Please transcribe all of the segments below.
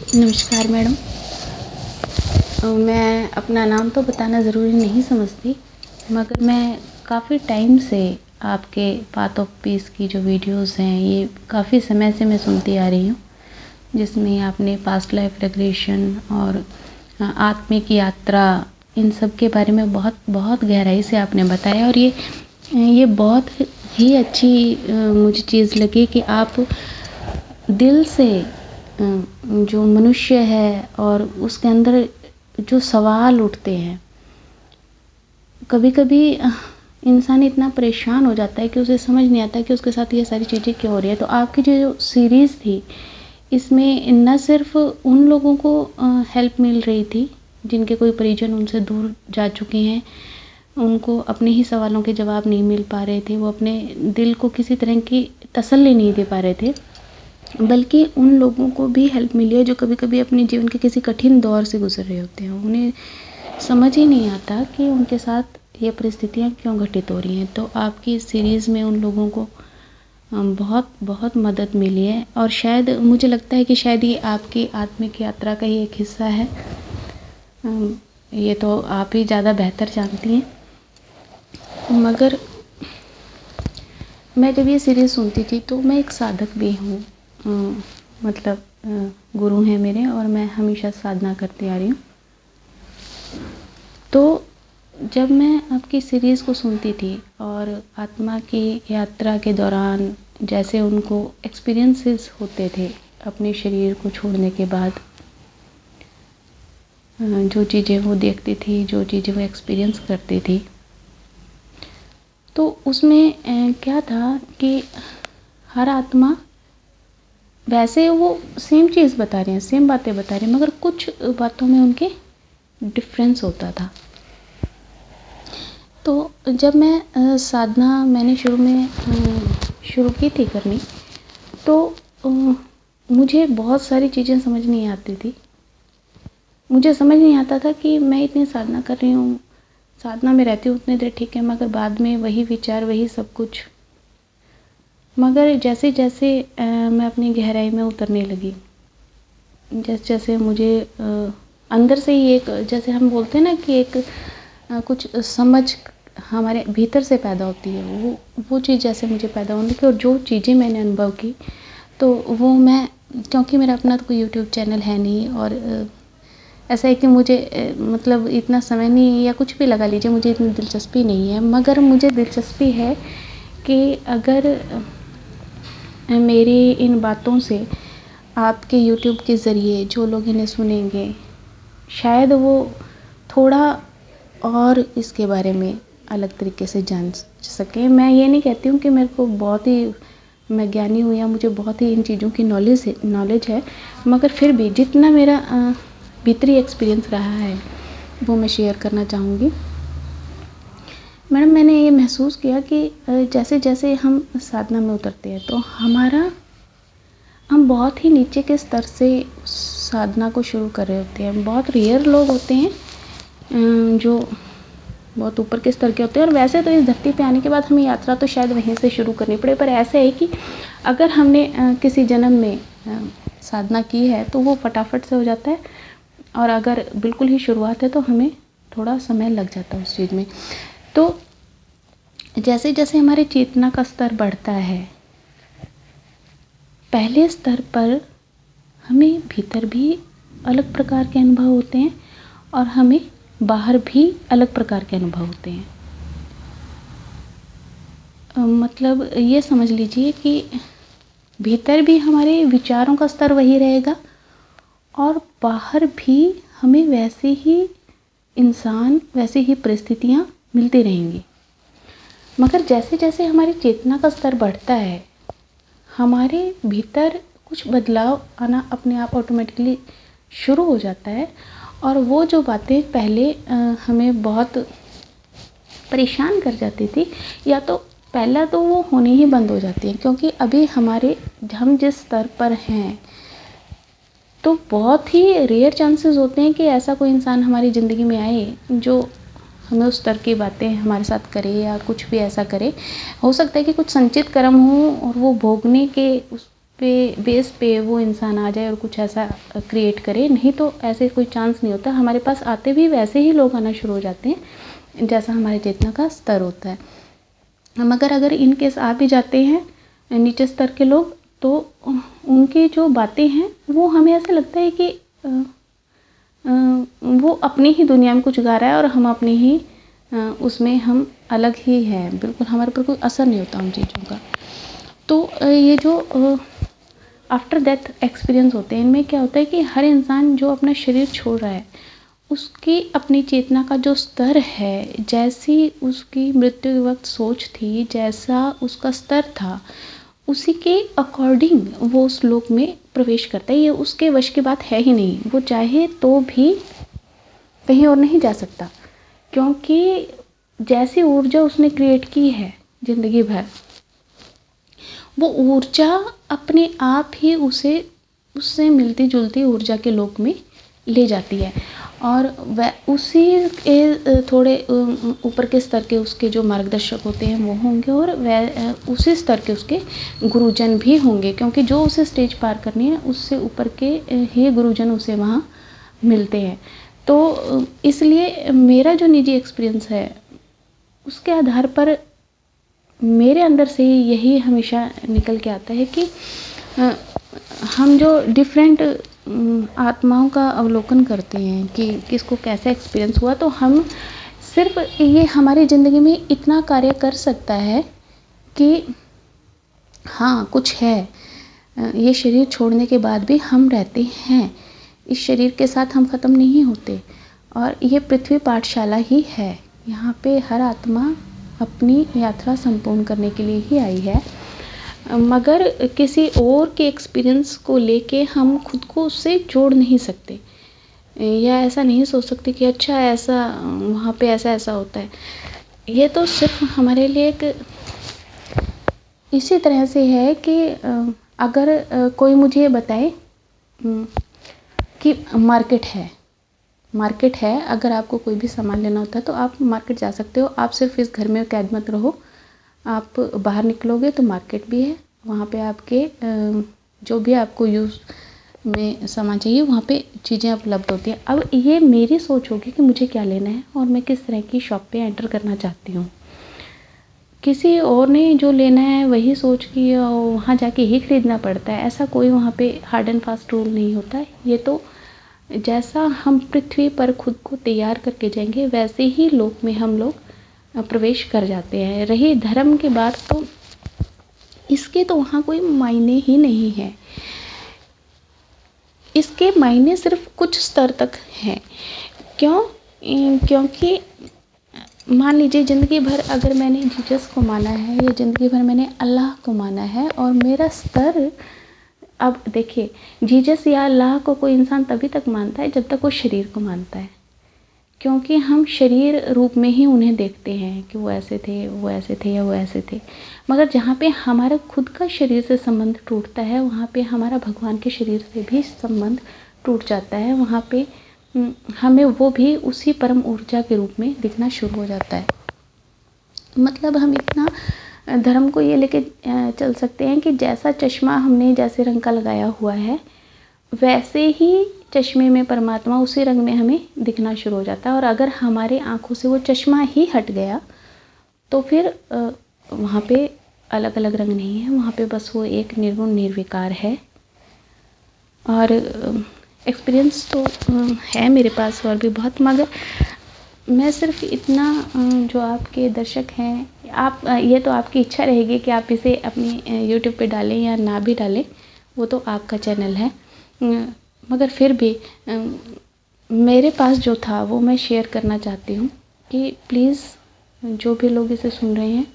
नमस्कार मैडम। मैं अपना नाम तो बताना ज़रूरी नहीं समझती, मगर मैं काफ़ी टाइम से आपके पाथ ऑफ पीस की जो वीडियोस हैं ये काफ़ी समय से मैं सुनती आ रही हूँ, जिसमें आपने पास्ट लाइफ रिग्रेशन और आत्मिक यात्रा इन सब के बारे में बहुत बहुत गहराई से आपने बताया। और ये बहुत ही अच्छी मुझे चीज़ लगी कि आप दिल से जो मनुष्य है और उसके अंदर जो सवाल उठते हैं, कभी कभी इंसान इतना परेशान हो जाता है कि उसे समझ नहीं आता कि उसके साथ ये सारी चीज़ें क्यों हो रही है। तो आपकी जो सीरीज़ थी, इसमें न सिर्फ उन लोगों को हेल्प मिल रही थी जिनके कोई परिजन उनसे दूर जा चुके हैं, उनको अपने ही सवालों के जवाब नहीं मिल पा रहे थे, वो अपने दिल को किसी तरह की तसल्ली नहीं दे पा रहे थे, बल्कि उन लोगों को भी हेल्प मिली है जो कभी कभी अपने जीवन के किसी कठिन दौर से गुजर रहे होते हैं। उन्हें समझ ही नहीं आता कि उनके साथ ये परिस्थितियाँ क्यों घटित हो रही हैं। तो आपकी इस सीरीज़ में उन लोगों को बहुत बहुत मदद मिली है, और शायद मुझे लगता है कि शायद ये आपकी आत्मिक यात्रा का ही एक हिस्सा है। ये तो आप ही ज़्यादा बेहतर जानती हैं। मगर मैं जब ये सीरीज़ सुनती थी तो मैं एक साधक भी हूँ, मतलब गुरु हैं मेरे और मैं हमेशा साधना करती आ रही हूँ। तो जब मैं आपकी सीरीज़ को सुनती थी और आत्मा की यात्रा के दौरान जैसे उनको एक्सपीरियंसेस होते थे अपने शरीर को छोड़ने के बाद, जो चीज़ें वो देखती थी, जो चीज़ें वो एक्सपीरियंस करती थी, तो उसमें क्या था कि हर आत्मा वैसे वो सेम चीज़ बता रहे हैं, सेम बातें बता रहे हैं, मगर कुछ बातों में उनके डिफरेंस होता था। तो जब मैं साधना मैंने शुरू की थी करनी, तो मुझे बहुत सारी चीज़ें समझ नहीं आती थी। मुझे समझ नहीं आता था कि मैं इतनी साधना कर रही हूँ, साधना में रहती हूँ उतने देर ठीक है, मगर बाद में वही विचार, वही सब कुछ। मगर जैसे जैसे मैं अपनी गहराई में उतरने लगी, जैसे जैसे मुझे अंदर से ही एक, जैसे हम बोलते हैं ना कि एक कुछ समझ हमारे भीतर से पैदा होती है, वो चीज़ जैसे मुझे पैदा होने की, और जो चीज़ें मैंने अनुभव की तो वो मैं, क्योंकि मेरा अपना तो कोई यूट्यूब चैनल है नहीं, और ऐसा है कि मुझे मतलब इतना समय नहीं, या कुछ भी लगा लीजिए, मुझे इतनी दिलचस्पी नहीं है। मगर मुझे दिलचस्पी है कि अगर मेरी इन बातों से आपके यूट्यूब के ज़रिए जो लोग इन्हें सुनेंगे, शायद वो थोड़ा और इसके बारे में अलग तरीके से जान सकें। मैं ये नहीं कहती हूँ कि मेरे को बहुत ही मैं ज्ञानी हूँ या मुझे बहुत ही इन चीज़ों की नॉलेज है, मगर फिर भी जितना मेरा भीतरी एक्सपीरियंस रहा है वो मैं शेयर करना चाहूँगी। मैडम, मैंने ये महसूस किया कि जैसे जैसे हम साधना में उतरते हैं तो हम बहुत ही नीचे के स्तर से साधना को शुरू कर रहे होते हैं। बहुत रेयर लोग होते हैं जो बहुत ऊपर के स्तर के होते हैं, और वैसे तो इस धरती पे आने के बाद हमें यात्रा तो शायद वहीं से शुरू करनी पड़े, पर ऐसे है कि अगर हमने किसी जन्म में साधना की है तो वो फटाफट से हो जाता है, और अगर बिल्कुल ही शुरुआत है तो हमें थोड़ा समय लग जाता है उस चीज़ में। तो जैसे जैसे हमारे चेतना का स्तर बढ़ता है, पहले स्तर पर हमें भीतर भी अलग प्रकार के अनुभव होते हैं और हमें बाहर भी अलग प्रकार के अनुभव होते हैं। मतलब ये समझ लीजिए कि भीतर भी हमारे विचारों का स्तर वही रहेगा, और बाहर भी हमें वैसे ही इंसान, वैसे ही परिस्थितियाँ मिलती रहेंगी। मगर जैसे जैसे हमारी चेतना का स्तर बढ़ता है, हमारे भीतर कुछ बदलाव आना अपने आप ऑटोमेटिकली शुरू हो जाता है, और वो जो बातें पहले हमें बहुत परेशान कर जाती थी, या तो पहला तो वो होने ही बंद हो जाती हैं, क्योंकि अभी हम जिस स्तर पर हैं तो बहुत ही रेयर चांसेस होते हैं कि ऐसा कोई इंसान हमारी ज़िंदगी में आए जो हमें उस स्तर की बातें हमारे साथ करे या कुछ भी ऐसा करे। हो सकता है कि कुछ संचित कर्म हो और वो भोगने के बेस पे वो इंसान आ जाए और कुछ ऐसा क्रिएट करे, नहीं तो ऐसे कोई चांस नहीं होता। हमारे पास आते भी वैसे ही लोग आना शुरू हो जाते हैं जैसा हमारे चेतना का स्तर होता है। मगर अगर इन केस आ भी जाते हैं नीचे स्तर के लोग, तो उनकी जो बातें हैं वो हमें ऐसा लगता है कि वो अपनी ही दुनिया में कुछ गा रहा है और हम अपनी ही उसमें हम अलग ही हैं, बिल्कुल हमारे पर कोई असर नहीं होता उन चीज़ों का। तो ये जो आफ्टर डेथ एक्सपीरियंस होते हैं, इनमें क्या होता है कि हर इंसान जो अपना शरीर छोड़ रहा है, उसकी अपनी चेतना का जो स्तर है, जैसी उसकी मृत्यु के वक्त सोच थी, जैसा उसका स्तर था, उसी के अकॉर्डिंग वो उस लोक में प्रवेश करता है। ये उसके वश की बात है ही नहीं, वो चाहे तो भी कहीं और नहीं जा सकता, क्योंकि जैसी ऊर्जा उसने क्रिएट की है ज़िंदगी भर, वो ऊर्जा अपने आप ही उसे उससे मिलती जुलती ऊर्जा के लोक में ले जाती है। और वह उसी के थोड़े ऊपर के स्तर के उसके जो मार्गदर्शक होते हैं वो होंगे, और वह उसी स्तर के उसके गुरुजन भी होंगे, क्योंकि जो उसे स्टेज पार करनी है उससे ऊपर के ही गुरुजन उसे वहाँ मिलते हैं। तो इसलिए मेरा जो निजी एक्सपीरियंस है उसके आधार पर मेरे अंदर से यही हमेशा निकल के आता है कि हम जो डिफरेंट आत्माओं का अवलोकन करते हैं कि किसको कैसा एक्सपीरियंस हुआ, तो हम सिर्फ ये हमारी ज़िंदगी में इतना कार्य कर सकता है कि हाँ कुछ है, ये शरीर छोड़ने के बाद भी हम रहते हैं, इस शरीर के साथ हम ख़त्म नहीं होते, और ये पृथ्वी पाठशाला ही है। यहाँ पे हर आत्मा अपनी यात्रा संपूर्ण करने के लिए ही आई है, मगर किसी और के एक्सपीरियंस को लेके हम खुद को उससे जोड़ नहीं सकते, या ऐसा नहीं सोच सकते कि अच्छा ऐसा वहाँ पे ऐसा ऐसा होता है। ये तो सिर्फ हमारे लिए एक इसी तरह से है कि अगर कोई मुझे ये बताए कि मार्केट है, अगर आपको कोई भी सामान लेना होता है तो आप मार्केट जा सकते हो, आप सिर्फ इस घर में कैद मत रहो, आप बाहर निकलोगे तो मार्केट भी है, वहाँ पे आपके जो भी आपको यूज़ में सामान चाहिए वहाँ पे चीज़ें उपलब्ध होती हैं। अब ये मेरी सोच होगी कि मुझे क्या लेना है और मैं किस तरह की शॉप पे एंटर करना चाहती हूँ। किसी और ने जो लेना है वही सोच कि वहाँ जाके ही खरीदना पड़ता है, ऐसा कोई वहाँ पे हार्ड एंड फास्ट रूल नहीं होता है। ये तो जैसा हम पृथ्वी पर खुद को तैयार करके जाएंगे वैसे ही लोक में हम लोग प्रवेश कर जाते हैं। रही धर्म की बात, तो इसके तो वहाँ कोई मायने ही नहीं है, इसके मायने सिर्फ कुछ स्तर तक हैं। क्योंकि मान लीजिए ज़िंदगी भर अगर मैंने जीसस को माना है या ज़िंदगी भर मैंने अल्लाह को माना है, और मेरा स्तर, अब देखिए जीसस या अल्लाह को कोई इंसान तभी तक मानता है जब तक वो शरीर को मानता है, क्योंकि हम शरीर रूप में ही उन्हें देखते हैं कि वो ऐसे थे, वो ऐसे थे या वो ऐसे थे। मगर जहाँ पे हमारा खुद का शरीर से संबंध टूटता है, वहाँ पे हमारा भगवान के शरीर से भी संबंध टूट जाता है, वहाँ पे हमें वो भी उसी परम ऊर्जा के रूप में दिखना शुरू हो जाता है। मतलब हम इतना धर्म को ये लेके चल सकते हैं कि जैसा चश्मा हमने जैसे रंग का लगाया हुआ है, वैसे ही चश्मे में परमात्मा उसी रंग में हमें दिखना शुरू हो जाता है। और अगर हमारे आँखों से वो चश्मा ही हट गया तो फिर वहाँ पे अलग अलग रंग नहीं है, वहाँ पे बस वो एक निर्गुण निर्विकार है। और एक्सपीरियंस तो है मेरे पास और भी बहुत, मगर मैं सिर्फ इतना, जो आपके दर्शक हैं, आप ये तो आपकी इच्छा रहेगी कि आप इसे अपनी यूट्यूब पे डालें या ना भी डालें, वो तो आपका चैनल है, मगर फिर भी मेरे पास जो था वो मैं शेयर करना चाहती हूँ कि प्लीज़ जो भी लोग इसे सुन रहे हैं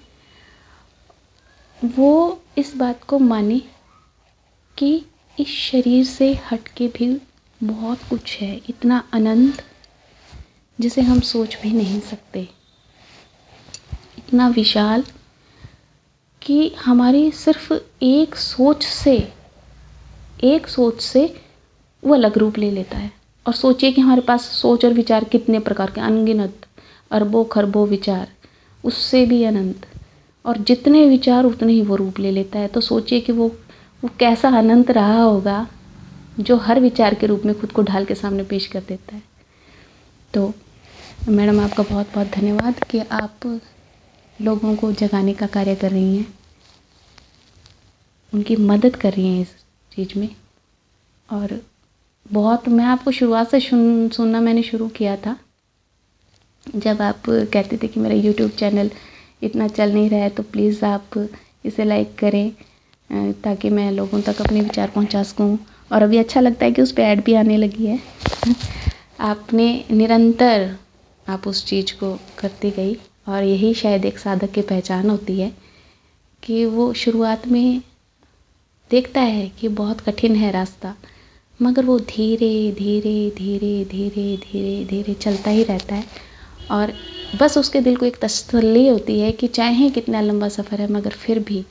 वो इस बात को माने कि इस शरीर से हट के भी बहुत कुछ है, इतना अनंत जिसे हम सोच भी नहीं सकते, इतना विशाल कि हमारी सिर्फ एक सोच से वो अलग रूप ले लेता है। और सोचिए कि हमारे पास सोच और विचार कितने प्रकार के, अनगिनत अरबों खरबों विचार, उससे भी अनंत, और जितने विचार उतने ही वो रूप ले लेता है। तो सोचिए कि वो वो कैसा अनंत रहा होगा जो हर विचार के रूप में खुद को ढाल के सामने पेश कर देता है। तो मैडम आपका बहुत बहुत धन्यवाद कि आप लोगों को जगाने का कार्य कर रही हैं, उनकी मदद कर रही हैं इस चीज़ में। और बहुत मैं आपको शुरुआत से सुनना मैंने शुरू किया था जब आप कहते थे कि मेरा यूट्यूब चैनल इतना चल नहीं रहा है, तो प्लीज़ आप इसे लाइक करें ताकि मैं लोगों तक अपने विचार पहुंचा सकूं। और अभी अच्छा लगता है कि उस पर ऐड भी आने लगी है। आपने निरंतर आप उस चीज़ को करती गई और यही शायद एक साधक की पहचान होती है कि वो शुरुआत में देखता है कि बहुत कठिन है रास्ता, मगर वो धीरे धीरे धीरे धीरे धीरे धीरे चलता ही रहता है। और बस उसके दिल को एक तसल्ली होती है कि चाहे कितना लंबा सफ़र है, मगर फिर भी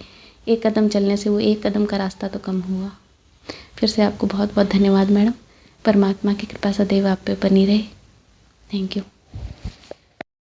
एक कदम चलने से वो एक कदम का रास्ता तो कम हुआ। फिर से आपको बहुत बहुत धन्यवाद मैडम। परमात्मा की कृपा सदैव आप पे बनी रहे। Thank you.